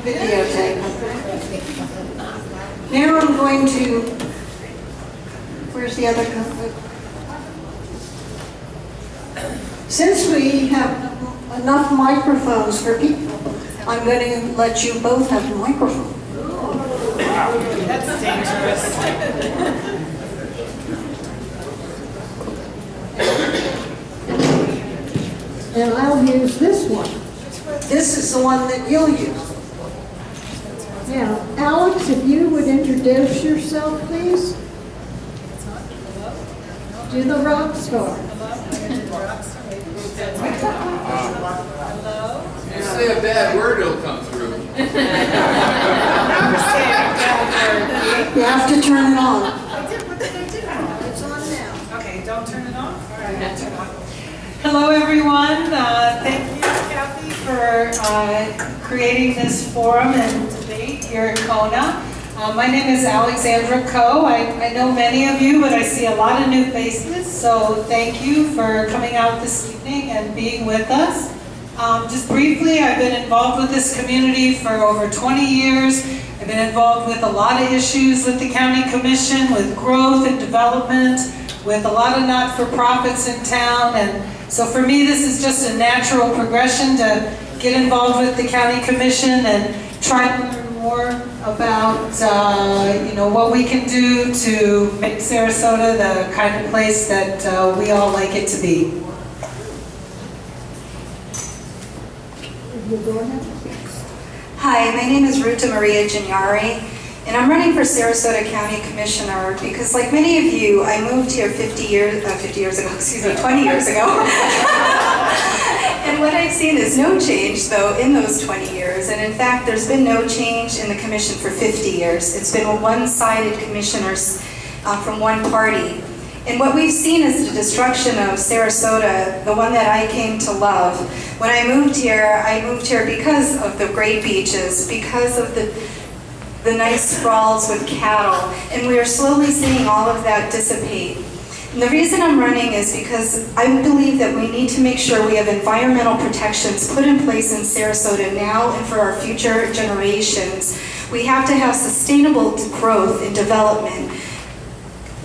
videotape. Now I'm going to, where's the other company? Since we have enough microphones for people, I'm going to let you both have a microphone. That's dangerous. And I'll use this one. This is the one that you'll use. Now, Alex, if you would introduce yourself, please. Do the rock star. If you say a bad word, it'll come through. You have to turn it on. What did I do? It's on now. Okay, don't turn it off? All right, I'll turn it off. Hello, everyone. Thank you, Kathy, for creating this forum and debate here at CONA. My name is Alexandra Coe. I know many of you, but I see a lot of new faces, so thank you for coming out this evening and being with us. Just briefly, I've been involved with this community for over 20 years. I've been involved with a lot of issues with the County Commission, with growth and development, with a lot of not-for-profits in town, and so for me this is just a natural progression to get involved with the County Commission and try to learn more about what we can do to make Sarasota the kind of place that we all like it to be. Go ahead. Hi, my name is Ruta Jouniari, and I'm running for Sarasota County Commissioner because, like many of you, I moved here 20 years ago. And what I've seen is no change, though, in those 20 years. And in fact, there's been no change in the commission for 50 years. It's been a one-sided commissioners from one party. And what we've seen is the destruction of Sarasota, the one that I came to love. When I moved here because of the great beaches, because of the nice sprawls with cattle, and we are slowly seeing all of that dissipate. And the reason I'm running is because I believe that we need to make sure we have environmental protections put in place in Sarasota now and for our future generations. We have to have sustainable growth and development.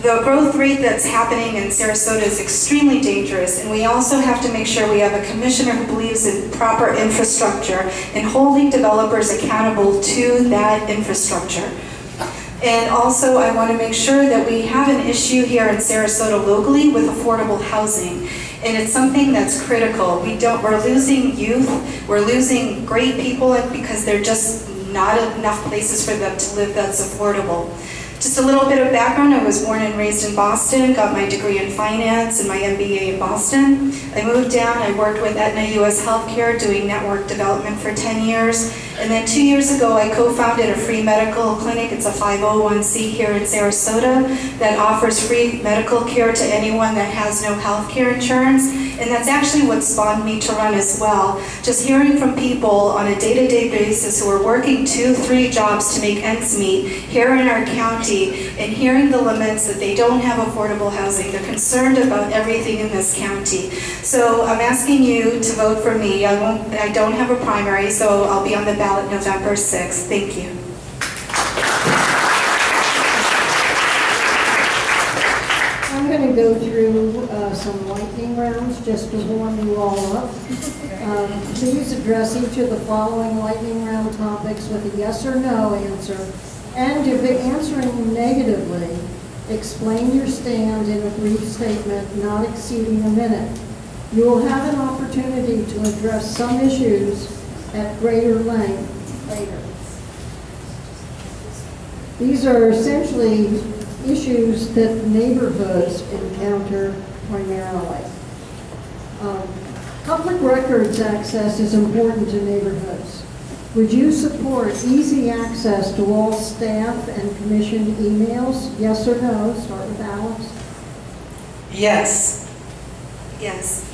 The growth rate that's happening in Sarasota is extremely dangerous, and we also have to make sure we have a commissioner who believes in proper infrastructure and holding developers accountable to that infrastructure. And also, I want to make sure that we have an issue here in Sarasota locally with affordable housing. And it's something that's critical. We're losing youth, we're losing great people because there are just not enough places for them to live that's affordable. Just a little bit of background, I was born and raised in Boston, got my degree in finance and my MBA in Boston. I moved down, I worked with Aetna US Healthcare doing network development for 10 years. And then 2 years ago, I co-founded a free medical clinic. It's a 501c here in Sarasota that offers free medical care to anyone that has no health care insurance. And that's actually what spawned me to run as well. Just hearing from people on a day-to-day basis who are working 2-3 jobs to make ends meet here in our county and hearing the laments that they don't have affordable housing. They're concerned about everything in this county. So I'm asking you to vote for me. I don't have a primary, so I'll be on the ballot November 6th. Thank you. I'm going to go through some lightning rounds just to warm you all up. Please address each of the following lightning round topics with a yes or no answer. And if answering negatively, explain your stand in a brief statement not exceeding a minute. You will have an opportunity to address some issues at greater length later. These are essentially issues that neighborhoods encounter primarily. Public records access is important to neighborhoods. Would you support easy access to all staff and commission emails? Yes or no? Start with Alex. Yes. Yes.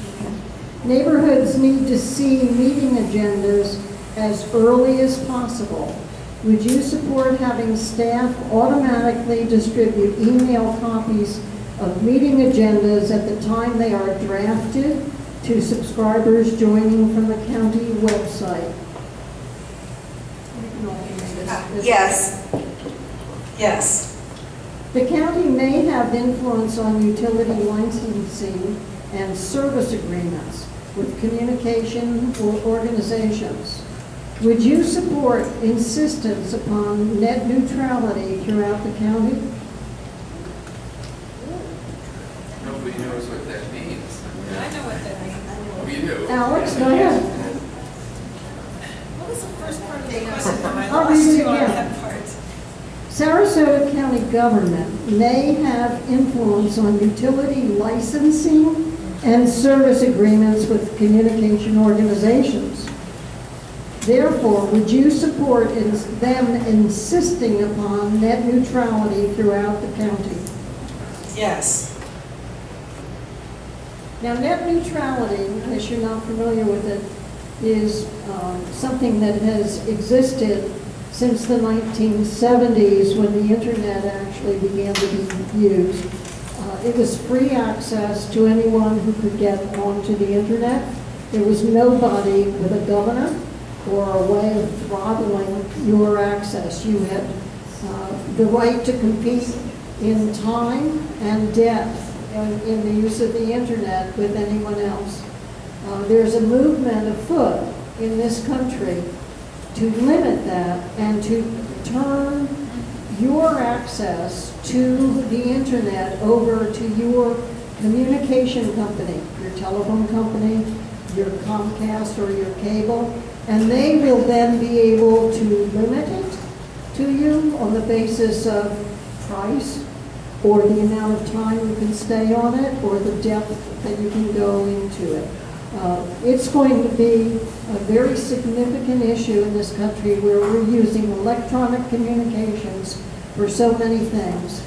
Neighborhoods need to see meeting agendas as early as possible. Would you support having staff automatically distribute email copies of meeting agendas at the time they are drafted to subscribers joining from the county website? Yes. Yes. The county may have influence on utility licensing and service agreements with communication or organizations. Would you support insistence upon net neutrality throughout the county? Nobody knows what that means. I know what that means. We do. Alex, go ahead. What was the first part of the question? I I'll lost read it you on again. that part. Sarasota County government may have influence on utility licensing and service agreements with communication organizations. Therefore, would you support them insisting upon net neutrality throughout the county? Yes. Now, net neutrality, in case you're not familiar with it, is something that has existed since the 1970s when the internet actually began to be used. It was free access to anyone who could get onto the internet. There was nobody with a governor or a way of throttling your access. You had the right to compete in time and depth in the use of the internet with anyone else. There's a movement afoot in this country to limit that and to turn your access to the internet over to your communication company, your telephone company, your Comcast or your cable, and they will then be able to limit it to you on the basis of price or the amount of time you can stay on it or the depth that you can go into it. It's going to be a very significant issue in this country where we're using electronic communications for so many things.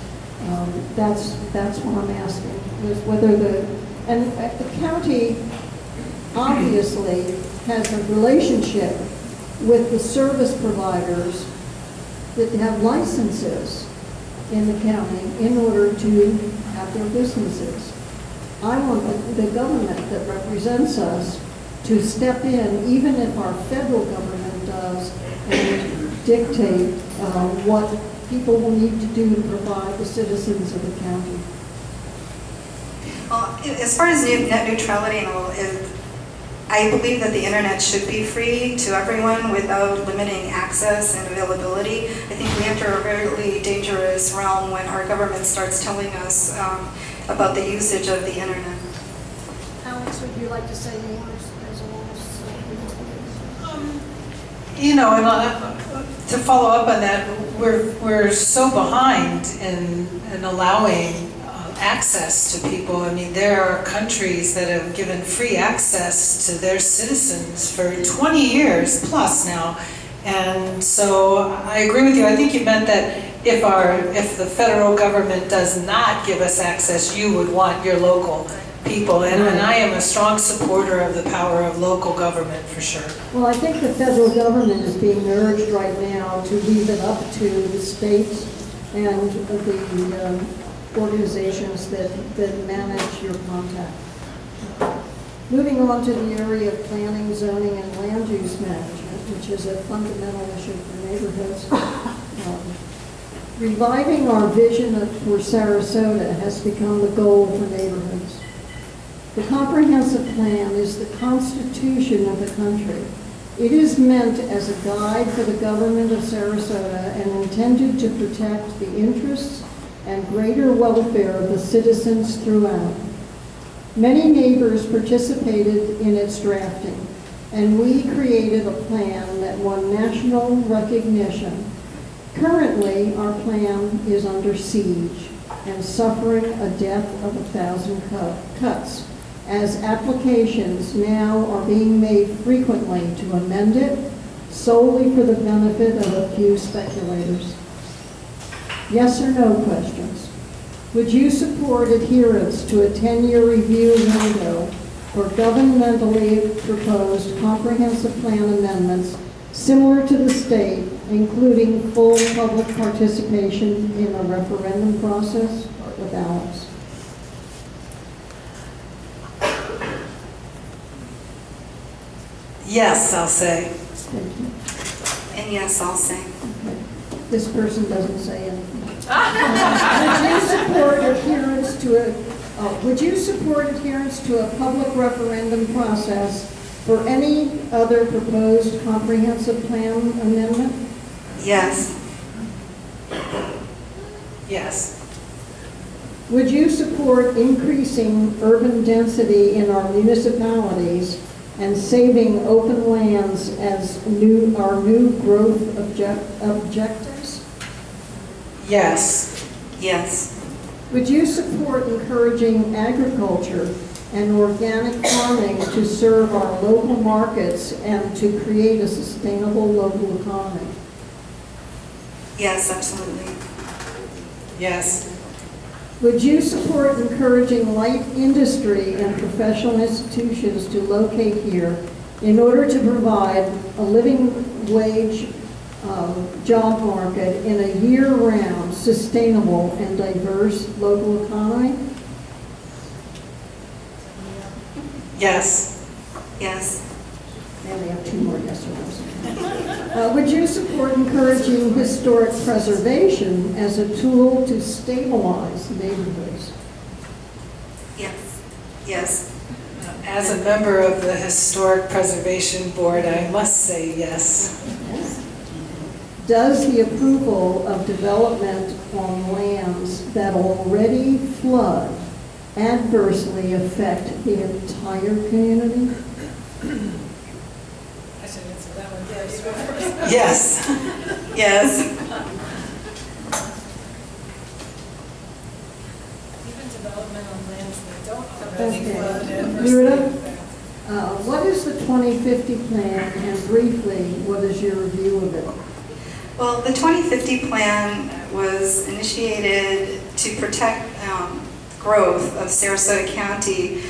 That's what I'm asking, is whether the county obviously has a relationship with the service providers that have licenses in the county in order to have their businesses. I want the government that represents us to step in, even if our federal government does, and dictate what people will need to do to provide the citizens of the county. Well, as far as net neutrality and all, I believe that the internet should be free to everyone without limiting access and availability. I think we enter a really dangerous realm when our government starts telling us about the usage of the internet. Alex, would you like to say more as You know, and to follow up on that, we're so behind in allowing access to people. I mean, there are countries that have given free access to their citizens for 20 years plus now. And so I agree with you. I think you meant that if the federal government does not give us access, you would want your local people. And I am a strong supporter of the power of local government for sure. well, I think the federal government is being urged right now to leave it up to the states and the organizations that manage your contact. Moving on to the area of planning, zoning, and land use management, which is a fundamental issue for neighborhoods. Reviving our vision for Sarasota has become the goal for neighborhoods. The comprehensive plan is the constitution of the country. It is meant as a guide for the government of Sarasota and intended to protect the interests and greater welfare of the citizens throughout. Many neighbors participated in its drafting, and we created a plan that won national recognition. Currently, our plan is under siege and suffering a death of 1,000 cuts, as applications now are being made frequently to amend it solely for the benefit of a few speculators. Yes or no questions. Would you support adherence to a 10-year review window for governmentally proposed comprehensive plan amendments similar to the state, including full public participation in a referendum process with Alex? Yes, I'll say. Thank you. And yes, I'll sing. This person doesn't say anything. Would you support adherence to a public referendum process for any other proposed comprehensive plan amendment? Yes. Yes. Would you support increasing urban density in our municipalities and saving open lands as our new growth objectives? Yes. Yes. Would you support encouraging agriculture and organic farming to serve our local markets and to create a sustainable local economy? Yes, absolutely. Yes. Would you support encouraging light industry and professional institutions to locate here in order to provide a living wage job market in a year-round, sustainable, and diverse local economy? Yes. Yes. And we have two more yes or no's. Would you support encouraging historic preservation as a tool to stabilize neighborhoods? Yes. Yes. As a member of the Historic Preservation Board, I must say yes. Does the approval of development on lands that already flood adversely affect the entire community? I should answer that one first. Yes. Yes. Even development on lands that don't already flood Okay. adversely Ruta? affect. What is the 2050 plan, and briefly, what is your review of it? Well, the 2050 plan was initiated to protect growth of Sarasota County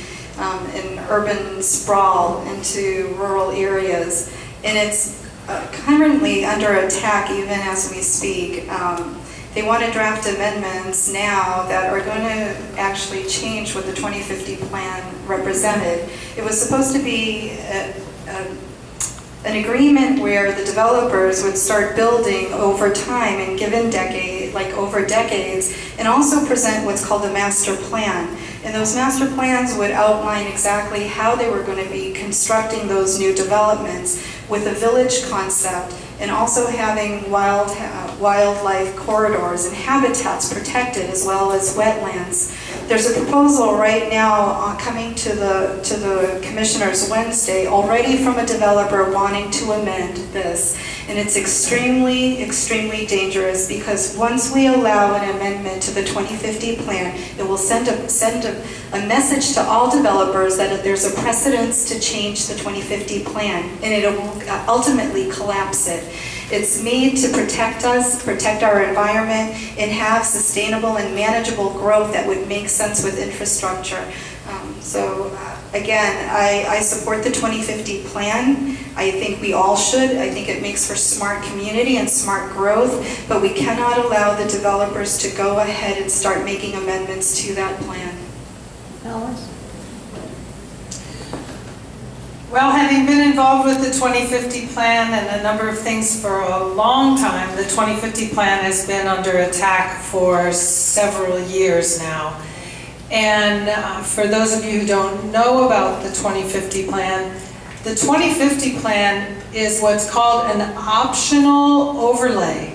in urban sprawl into rural areas. And it's currently under attack even as we speak. They want to draft amendments now that are going to actually change what the 2050 plan represented. It was supposed to be an agreement where the developers would start building over time and given over decades, and also present what's called a master plan. And those master plans would outline exactly how they were going to be constructing those new developments with a village concept, and also having wildlife corridors and habitats protected, as well as wetlands. There's a proposal right now coming to the commissioners Wednesday already from a developer wanting to amend this. And it's extremely, extremely dangerous, because once we allow an amendment to the 2050 plan, it will send a message to all developers that there's a precedence to change the 2050 plan, and it will ultimately collapse it. It's made to protect us, protect our environment, and have sustainable and manageable growth that would make sense with infrastructure. Again, I support the 2050 plan. I think we all should. I think it makes for smart community and smart growth, but we cannot allow the developers to go ahead and start making amendments to that plan. Alex? Well, having been involved with the 2050 plan and a number of things for a long time, the 2050 plan has been under attack for several years now. And for those of you who don't know about the 2050 plan, the 2050 plan is what's called an optional overlay.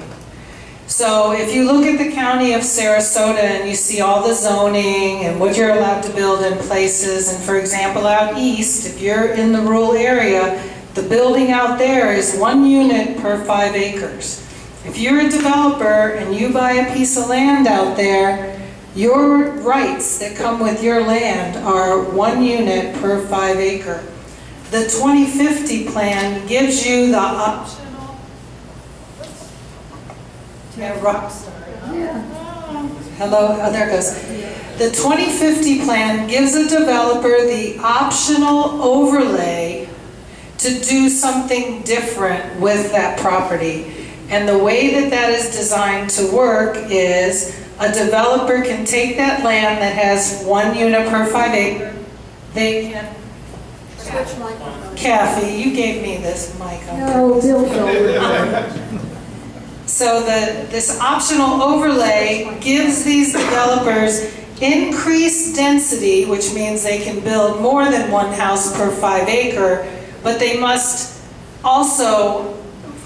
So if you look at the county of Sarasota and you see all the zoning and what you're allowed to build in places, and for example out east, if you're in the rural area, the building out there is 1 unit per 5 acres. If you're a developer and you buy a piece of land out there, your rights that come with your land are 1 unit per 5 acre. The 2050 plan gives you the optional. Hello, oh, there it goes. The 2050 plan gives a developer the optional overlay to do something different with that property. And the way that that is designed to work is a developer can take that land that has 1 unit per 5 acre. They can Switch microphones. Kathy, you gave me this mic. No, Bill's over. So this optional overlay gives these developers increased density, which means they can build more than one house per 5 acre, but they must also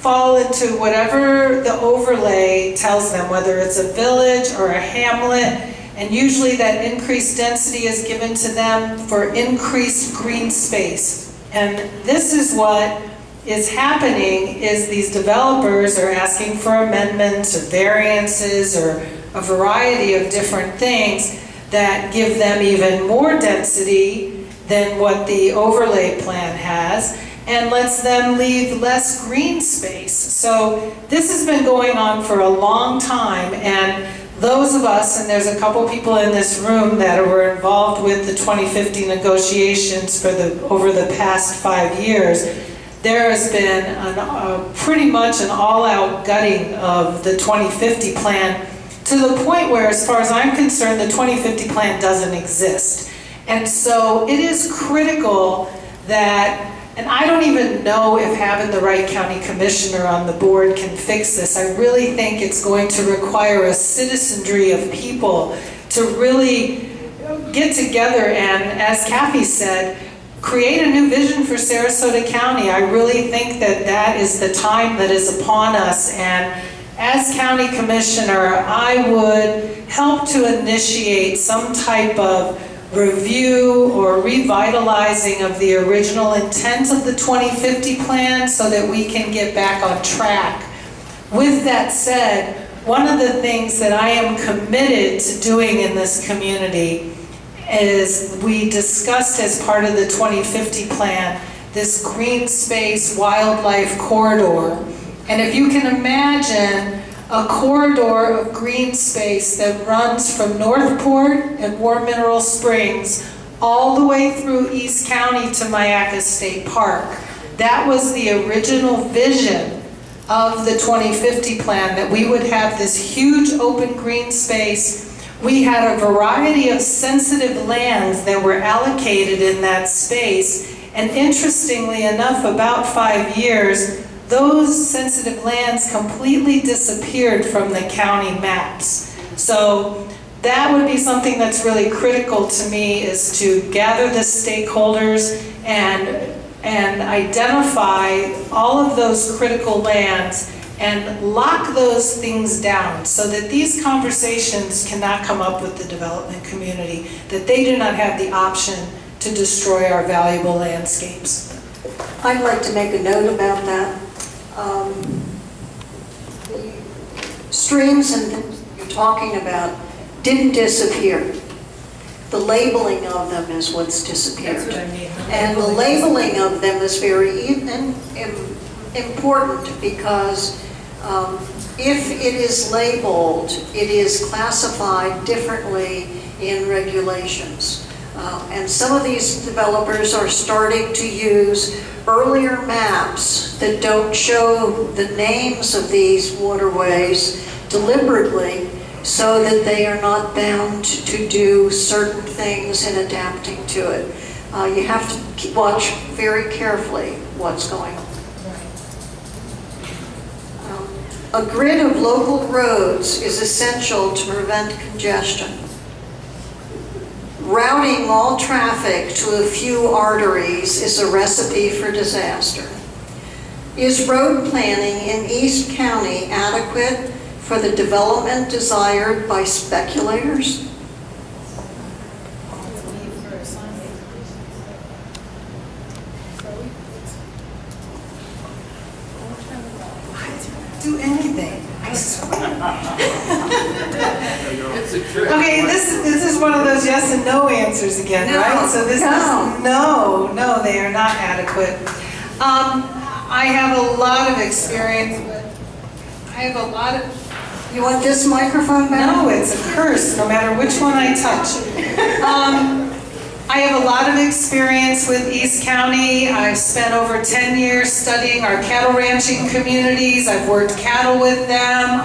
fall into whatever the overlay tells them, whether it's a village or a hamlet, and usually that increased density is given to them for increased green space. And this is what is happening, is these developers are asking for amendments or variances or a variety of different things that give them even more density than what the overlay plan has, and lets them leave less green space. So this has been going on for a long time, and those of us, and there's a couple people in this room that were involved with the 2050 negotiations for over the past 5 years, there has been pretty much an all-out gutting of the 2050 plan, to the point where, as far as I'm concerned, the 2050 plan doesn't exist. And so it is critical that, and I don't even know if having the right county commissioner on the board can fix this. I really think it's going to require a citizenry of people to really get together and, as Kathy said, create a new vision for Sarasota County. I really think that that is the time that is upon us, and as county commissioner, I would help to initiate some type of review or revitalizing of the original intent of the 2050 plan so that we can get back on track. With that said, one of the things that I am committed to doing in this community is, we discussed as part of the 2050 plan, this green space wildlife corridor. And if you can imagine a corridor of green space that runs from Northport and War Mineral Springs all the way through East County to Mayaca State Park. That was the original vision of the 2050 plan, that we would have this huge open green space. We had a variety of sensitive lands that were allocated in that space, and interestingly enough, about 5 years, those sensitive lands completely disappeared from the county maps. So that would be something that's really critical to me, is to gather the stakeholders and identify all of those critical lands and lock those things down so that these conversations cannot come up with the development community, that they do not have the option to destroy our valuable landscapes. I'd like to make a note about that. The streams and things you're talking about didn't disappear. The labeling of them is what's disappeared. That's what I mean. And the labeling of them is very important, because if it is labeled, it is classified differently in regulations. And some of these developers are starting to use earlier maps that don't show the names of these waterways deliberately, so that they are not bound to do certain things in adapting to it. You have to watch very carefully what's going on. A grid of local roads is essential to prevent congestion. Routing all traffic to a few arteries is a recipe for disaster. Is road planning in East County adequate for the development desired by speculators? Do anything, I swear. It's a trick. Okay, this is one of those yes and no answers again, No, right? So this no. is no, they are not adequate. I have a lot of experience with, You want this microphone back? no, it's a curse, no matter which one I touch. I have a lot of experience with East County. I've spent over 10 years studying our cattle ranching communities. I've worked cattle with them.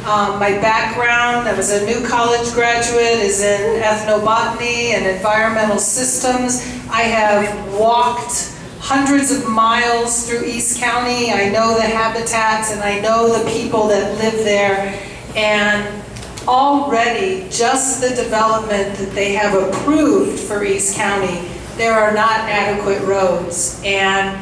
My background, I was a new college graduate, is in ethnobotany and environmental systems. I have walked hundreds of miles through East County. I know the habitats and I know the people that live there. And already, just the development that they have approved for East County, there are not adequate roads. And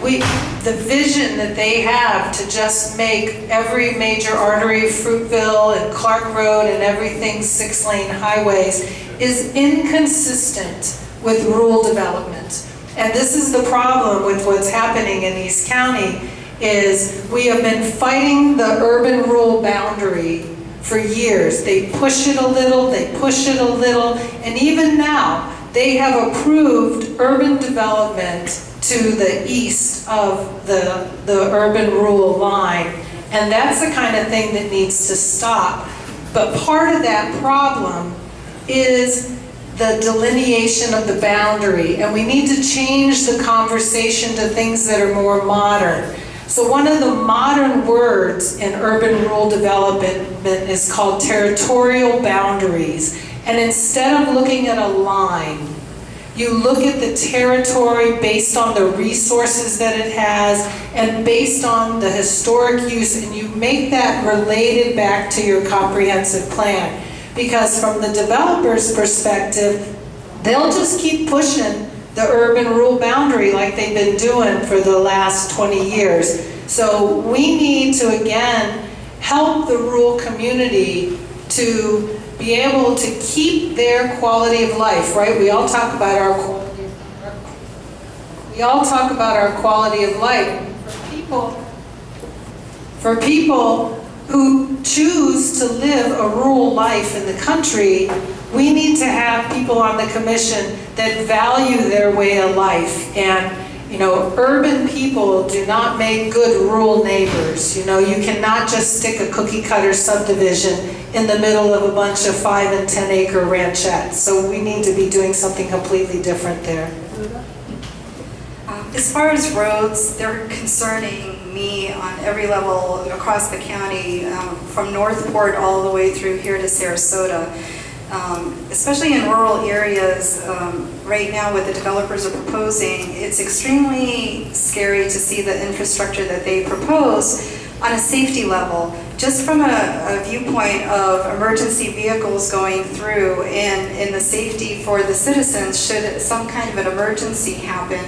the vision that they have to just make every major artery, Fruitville and Clark Road and everything 6-lane highways is inconsistent with rural development. And this is the problem with what's happening in East County, is we have been fighting the urban-rural boundary for years. They push it a little, they push it a little, and even now, they have approved urban development to the east of the urban-rural line. And that's the kind of thing that needs to stop. But part of that problem is the delineation of the boundary, and we need to change the conversation to things that are more modern. So one of the modern words in urban-rural development is called territorial boundaries. And instead of looking at a line, you look at the territory based on the resources that it has and based on the historic use, and you make that related back to your comprehensive plan. Because from the developer's perspective, they'll just keep pushing the urban-rural boundary like they've been doing for the last 20 years. So we need to, again, help the rural community to be able to keep their quality of life, right? We all talk about our quality of life. For people who choose to live a rural life in the country, we need to have people on the commission that value their way of life. And you know, urban people do not make good rural neighbors. You know, you cannot just stick a cookie cutter subdivision in the middle of a bunch of 5 and 10 acre ranchettes. So we need to be doing something completely different there. As far as roads, they're concerning me on every level across the county, from Northport all the way through here to Sarasota. Especially in rural areas, right now what the developers are proposing, it's extremely scary to see the infrastructure that they propose on a safety level. Just from a viewpoint of emergency vehicles going through and the safety for the citizens should some kind of an emergency happen.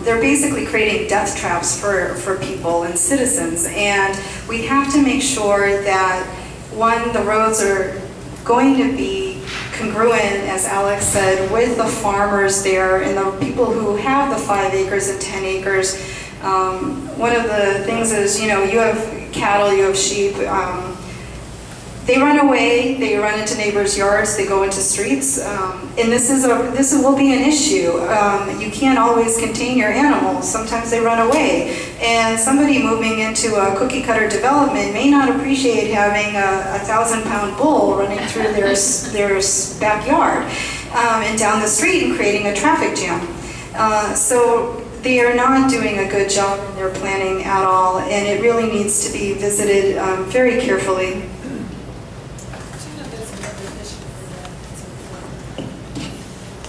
They're basically creating death traps for people and citizens, and we have to make sure that, one, the roads are going to be congruent, as Alex said, with the farmers there and the people who have the 5 acres and 10 acres. One of the things is, you know, you have cattle, you have sheep. They run away, they run into neighbors' yards, they go into streets, and this will be an issue. You can't always contain your animals. Sometimes they run away, and somebody moving into a cookie cutter development may not appreciate having a 1,000-pound bull running through their backyard and down the street and creating a traffic jam. So they are not doing a good job in their planning at all, and it really needs to be visited very carefully.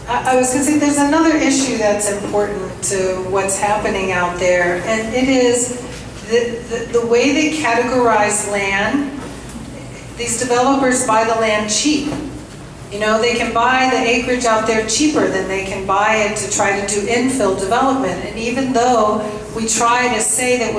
I was going to say there's another issue that's important to what's happening out there, and it is the way they categorize land. These developers buy the land cheap. You know, they can buy the acreage out there cheaper than they can buy it to try to do infill development. And even though we try to say that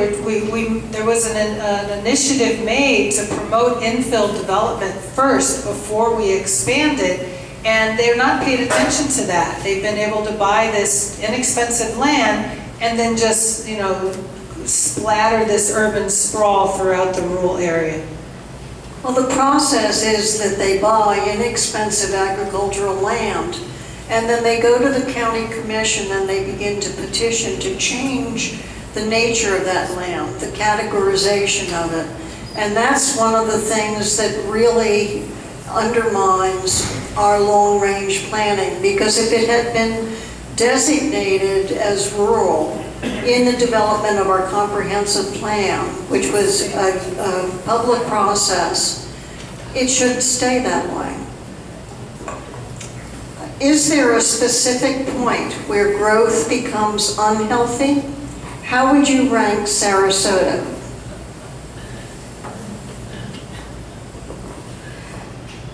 there was an initiative made to promote infill development first before we expanded, and they're not paid attention to that. They've been able to buy this inexpensive land and then just, you know, splatter this urban sprawl throughout the rural area. Well, the process is that they buy inexpensive agricultural land, and then they go to the county commission and they begin to petition to change the nature of that land, the categorization of it. And that's one of the things that really undermines our long-range planning, because if it had been designated as rural in the development of our comprehensive plan, which was a public process, it should stay that way. Is there a specific point where growth becomes unhealthy? How would you rank Sarasota?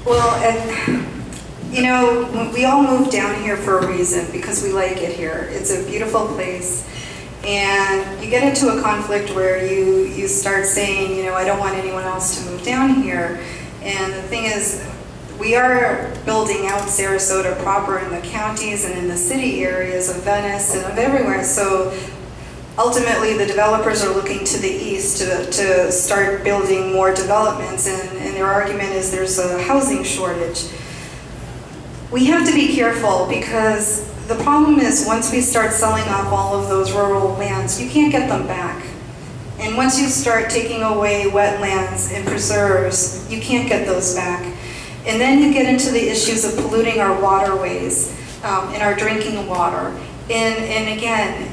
Well, you know, we all moved down here for a reason, because we like it here. It's a beautiful place. And you get into a conflict where you start saying, you know, I don't want anyone else to move down here. And the thing is, we are building out Sarasota proper in the counties and in the city areas of Venice and of everywhere. So ultimately, the developers are looking to the east to start building more developments, and their argument is there's a housing shortage. We have to be careful, because the problem is once we start selling off all of those rural lands, you can't get them back. And once you start taking away wetlands and preserves, you can't get those back. And then you get into the issues of polluting our waterways and our drinking water. And again,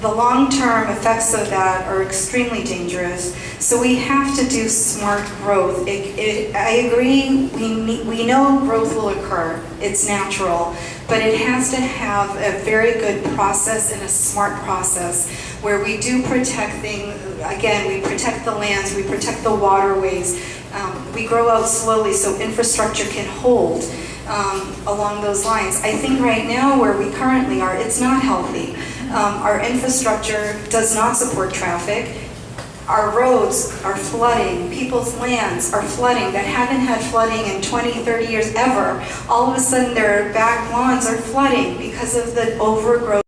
the long-term effects of that are extremely dangerous. So we have to do smart growth. I agree, we know growth will occur. It's natural. But it has to have a very good process and a smart process where we do protect things. Again, we protect the lands, we protect the waterways. We grow out slowly so infrastructure can hold along those lines. I think right now where we currently are, it's not healthy. Our infrastructure does not support traffic. Our roads are flooding. People's lands are flooding that haven't had flooding in 20, 30 years ever. All of a sudden their back lawns are flooding because of the overgrowth